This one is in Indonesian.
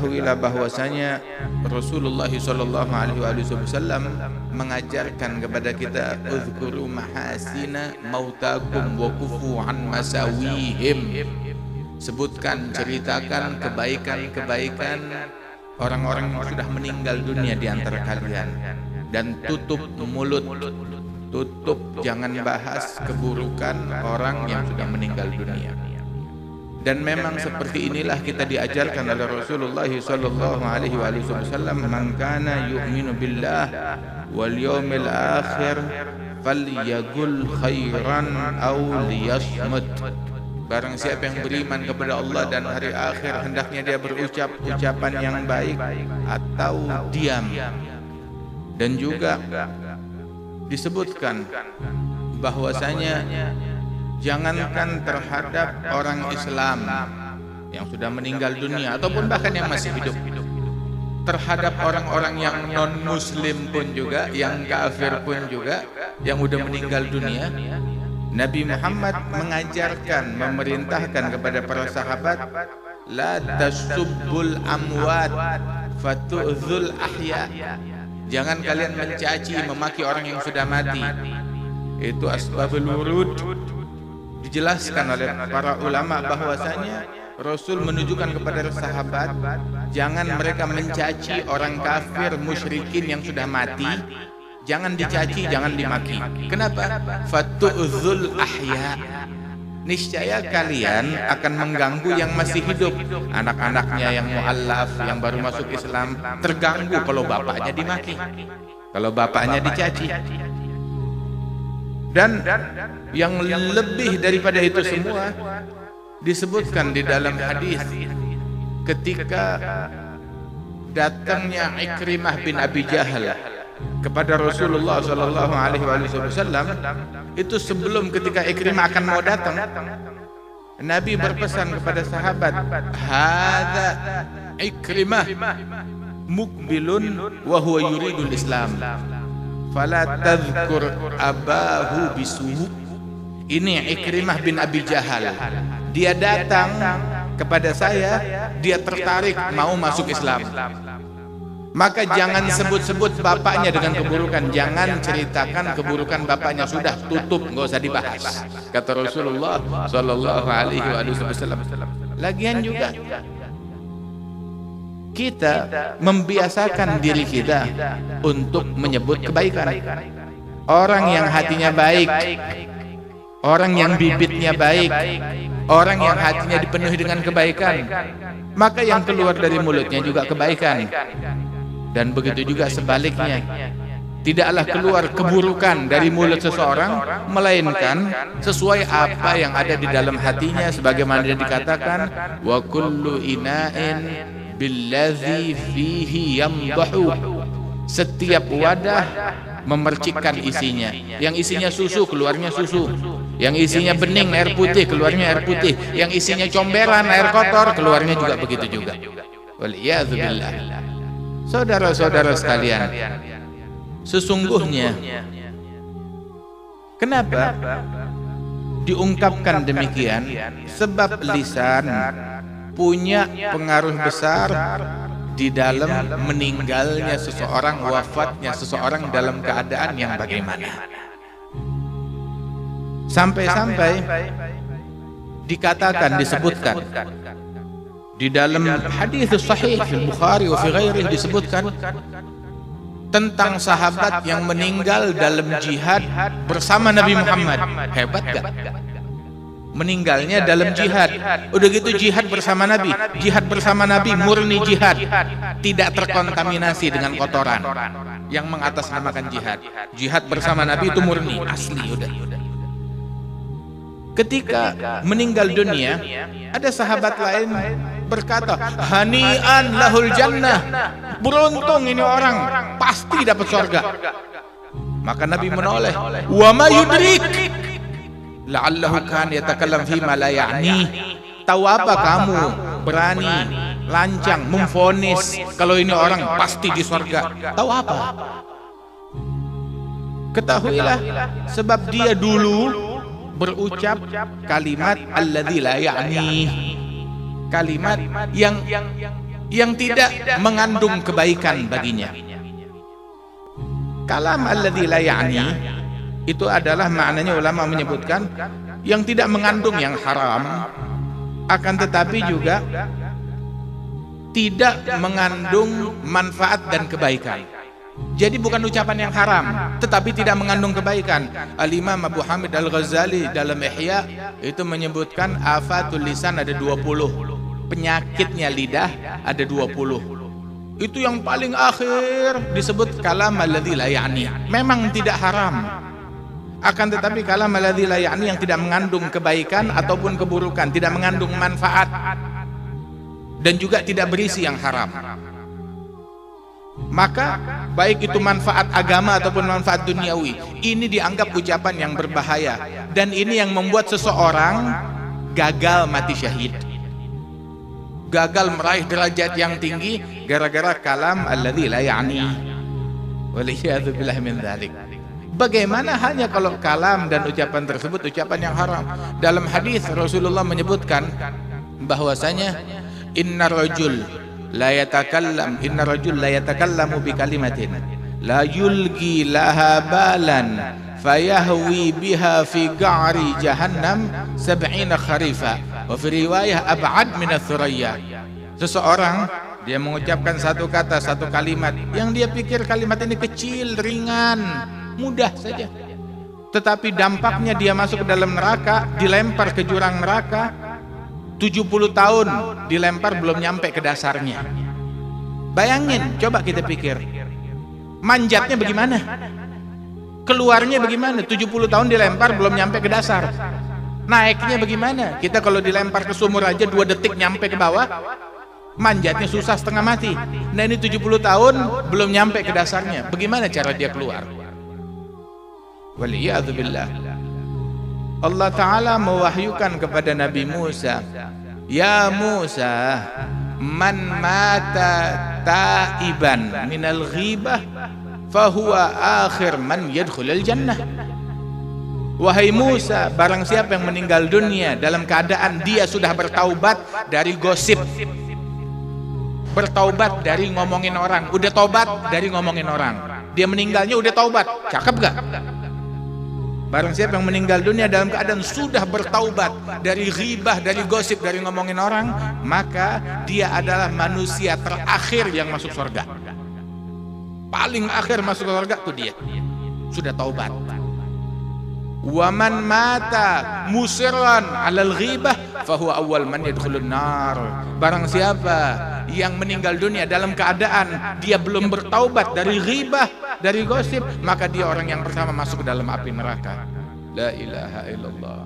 ketahuilah bahwasanya Rasulullah sallallahu alaihi wasallam mengajarkan kepada kita uzkuru mahasina mautakum wa kufu an masawihim. Sebutkan, ceritakan kebaikan-kebaikan orang-orang yang sudah meninggal dunia di antara kalian, dan tutup mulut, jangan bahas keburukan orang yang sudah meninggal dunia. Dan memang seperti inilah kita diajarkan oleh Rasulullah sallallahu alaihi wasallam, man kana yu'minu billah wal yawmil akhir falyaqul khairan aw liyasmut. Barang siapa yang beriman kepada Allah dan hari akhir, hendaknya dia berucap ucapan yang baik atau diam. Dan juga disebutkan bahwasanya jangankan terhadap orang Islam yang sudah meninggal dunia ataupun bahkan yang masih hidup, terhadap orang-orang yang non-muslim pun juga, yang kafir pun juga, yang sudah meninggal dunia, Nabi Muhammad mengajarkan, memerintahkan kepada para sahabat, la tasubbul amwat fatu'zul ahya. Jangan kalian mencaci, memaki orang yang sudah mati. Itu asbabul wurud. Dijelaskan oleh para ulama bahwasanya Rasul menunjukkan kepada sahabat, jangan mereka mencaci orang kafir musyrikin yang sudah mati. Jangan dicaci, jangan dimaki. Kenapa? Fatu'zul ahya. Niscaya kalian akan mengganggu yang masih hidup. Anak-anaknya yang mu'allaf, yang baru masuk Islam, terganggu kalau bapaknya dimaki, kalau bapaknya dicaci. Dan yang lebih daripada itu semua disebutkan di dalam hadis ketika datangnya Ikrimah bin Abi Jahal kepada Rasulullah sallallahu alaihi wasallam. Itu sebelum ketika Ikrimah akan mau datang, Nabi berpesan kepada sahabat, hadza Ikrimah mukbilun wa huwa yuridul Islam fala tadhkur abahu bisu. Ini Ikrimah bin Abi Jahal, dia datang kepada saya, dia tertarik mau masuk Islam. Maka jangan sebut-sebut bapaknya dengan keburukan, jangan ceritakan keburukan bapaknya, sudah tutup, nggak usah dibahas, kata Rasulullah sallallahu alaihi wasallam. Lagian juga kita membiasakan diri kita untuk menyebut kebaikan. Orang yang hatinya baik, orang yang bibitnya baik, orang yang hatinya dipenuhi dengan kebaikan, maka yang keluar dari mulutnya juga kebaikan. Dan begitu juga sebaliknya, tidaklah keluar keburukan dari mulut seseorang, melainkan sesuai apa yang ada di dalam hatinya, sebagaimana dia dikatakan, wa kullu ina'in billadzi fihi yamdahu. Setiap wadah memercikkan isinya. Yang isinya susu, keluarnya susu. Yang isinya bening, air putih, keluarnya air putih. Yang isinya comberan, air kotor, keluarnya juga begitu juga. Waliyadzubillah. Saudara-saudara sekalian, sesungguhnya kenapa diungkapkan demikian? Sebab lisan punya pengaruh besar di dalam meninggalnya seseorang, wafatnya seseorang dalam keadaan yang bagaimana. Sampai-sampai dikatakan, disebutkan di dalam hadis sahih Bukhari wa fi ghairihi, disebutkan tentang sahabat yang meninggal dalam jihad bersama Nabi Muhammad. Hebat gak? Meninggalnya dalam jihad. Udah gitu jihad bersama Nabi. Jihad bersama Nabi murni jihad, tidak terkontaminasi dengan kotoran. Yang mengatasnamakan jihad. Jihad bersama Nabi itu murni, asli udah. Ketika meninggal dunia, ada sahabat lain berkata, hani'an lahul jannah, beruntung ini orang, pasti dapat surga. Maka Nabi menoleh, wa ma yudrik la'allahu kan yatakallam fi ma la ya'ni. Tahu apa kamu berani lancang memvonis kalau ini orang pasti di surga? Tahu apa? Ketahuilah, sebab dia dulu berucap kalimat alladzi la ya'ni, kalimat yang tidak mengandung kebaikan baginya. Kalam alladzi la ya'ni itu adalah maknanya, ulama menyebutkan yang tidak mengandung yang haram, akan tetapi juga tidak mengandung manfaat dan kebaikan. Jadi bukan ucapan yang haram, tetapi tidak mengandung kebaikan. Al-Imam Abu Hamid Al-Ghazali dalam Ihya itu menyebutkan afatul lisan ada 20, penyakitnya lidah ada 20. Itu yang paling akhir disebut kalam alladzi la ya'ni. Memang tidak haram, akan tetapi kalam alladzi la ya'ni yang tidak mengandung kebaikan ataupun keburukan, tidak mengandung manfaat dan juga tidak berisi yang haram. Maka baik itu manfaat agama ataupun manfaat duniawi, ini dianggap ucapan yang berbahaya, dan ini yang membuat seseorang gagal mati syahid, gagal meraih derajat yang tinggi gara-gara kalam alladzi la ya'ni. Waliyadu billah min dzalik. Bagaimana hanya kalau kalam dan ucapan tersebut ucapan yang haram? Dalam hadis Rasulullah menyebutkan bahwasanya inna rajul la yatakallamu bi kalimatin la yulgi laha balan fayahwi biha fi ga'ri jahannam 70 kharifa wa fi riwayah ab'ad min ats-thuraya. Seseorang dia mengucapkan satu kata, satu kalimat yang dia pikir kalimat ini kecil, ringan, mudah saja, tetapi dampaknya dia masuk ke dalam neraka, dilempar ke jurang neraka 70 tahun, dilempar belum nyampe ke dasarnya. Bayangin, coba kita pikir, manjatnya bagaimana, keluarnya bagaimana? 70 tahun dilempar belum nyampe ke dasar, naiknya bagaimana? Kita kalau dilempar ke sumur aja 2 detik nyampe ke bawah, manjatnya susah setengah mati. Nah ini 70 tahun belum nyampe ke dasarnya, bagaimana cara dia keluar? Waliyadzubillah. Allah Ta'ala mewahyukan kepada Nabi Musa, ya Musa, man mata taiban minal ghibah fahuwa akhir man yadkhulul jannah. Wahai Musa, barang siapa yang meninggal dunia dalam keadaan dia sudah bertaubat dari gosip, bertaubat dari ngomongin orang, udah taubat dari ngomongin orang, dia meninggalnya udah taubat, cakep gak? Barang siapa yang meninggal dunia dalam keadaan sudah bertaubat dari ghibah, dari gosip, dari ngomongin orang, maka dia adalah manusia terakhir yang masuk surga. Paling akhir masuk surga itu dia sudah taubat. Wa man mata musirran 'alal ghibah fahuwa awwal man yadkhulun nar. Barang siapa yang meninggal dunia dalam keadaan dia belum bertaubat dari ghibah, dari gosip, maka dia orang yang pertama masuk ke dalam api neraka. La ilaha illallah.